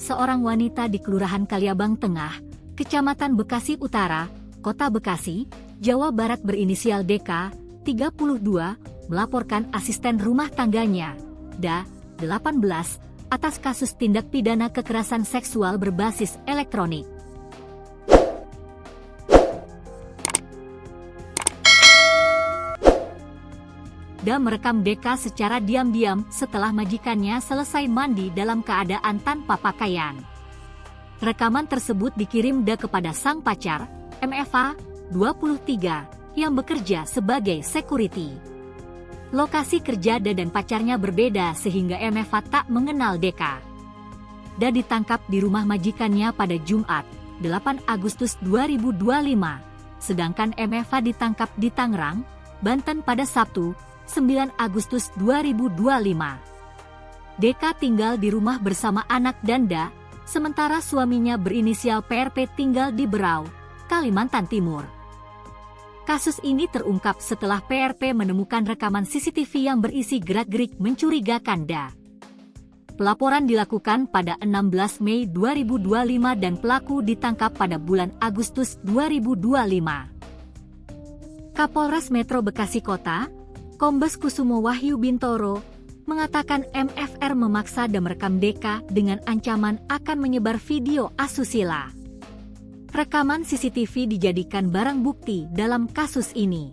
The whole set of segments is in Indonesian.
seorang wanita di Kelurahan Kaliabang Tengah, Kecamatan Bekasi Utara, Kota Bekasi, Jawa Barat berinisial DK, 32, melaporkan asisten rumah tangganya, DA, 18, atas kasus tindak pidana kekerasan seksual berbasis elektronik. DA merekam DK secara diam-diam setelah majikannya selesai mandi dalam keadaan tanpa pakaian. Rekaman tersebut dikirim DA kepada sang pacar, MFA, 23, yang bekerja sebagai security. Lokasi kerja DA dan pacarnya berbeda sehingga MFA tak mengenal DK. DA ditangkap di rumah majikannya pada Jumat, 8 Agustus 2025, sedangkan MFA ditangkap di Tangerang, Banten pada Sabtu, 9 Agustus 2025. DK tinggal di rumah bersama anak dan DA, sementara suaminya berinisial PRP tinggal di Berau, Kalimantan Timur. Kasus ini terungkap setelah PRP menemukan rekaman CCTV yang berisi gerak-gerik mencurigakan DA. Pelaporan dilakukan pada 16 Mei 2025 dan pelaku ditangkap pada bulan Agustus 2025. Kapolres Metro Bekasi Kota, Kombes Kusumo Wahyu Bintoro, mengatakan MFR memaksa dan merekam DK dengan ancaman akan menyebar video asusila. Rekaman CCTV dijadikan barang bukti dalam kasus ini.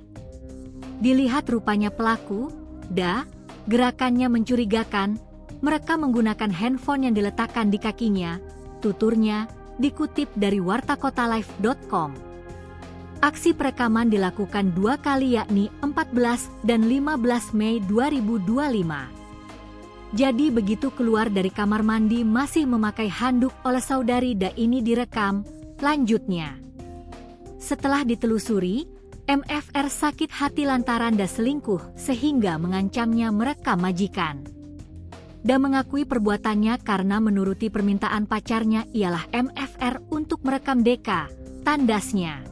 Dilihat rupanya pelaku, DA, gerakannya mencurigakan, mereka menggunakan handphone yang diletakkan di kakinya, tuturnya, dikutip dari wartakotalive.com. Aksi perekaman dilakukan 2 kali yakni 14 dan 15 Mei 2025. Jadi begitu keluar dari kamar mandi masih memakai handuk oleh saudari DA ini direkam, lanjutnya. Setelah ditelusuri, MFR sakit hati lantaran DA selingkuh sehingga mengancamnya merekam majikan. DA mengakui perbuatannya karena menuruti permintaan pacarnya ialah MFR untuk merekam DK, tandasnya.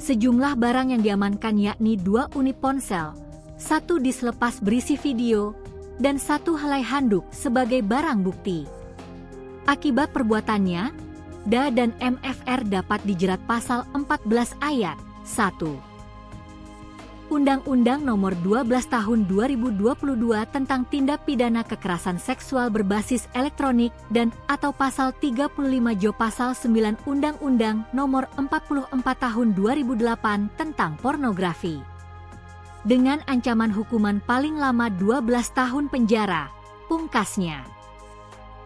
Sejumlah barang yang diamankan yakni 2 unit ponsel, 1 disk lepas berisi video, dan 1 helai handuk sebagai barang bukti. Akibat perbuatannya, DA dan MFR dapat dijerat pasal 14 ayat 1. Undang-Undang Nomor 12 Tahun 2022 tentang Tindak Pidana Kekerasan Seksual Berbasis Elektronik dan atau pasal 35 Jo pasal 9 Undang-Undang Nomor 44 Tahun 2008 tentang pornografi. Dengan ancaman hukuman paling lama 12 tahun penjara, pungkasnya.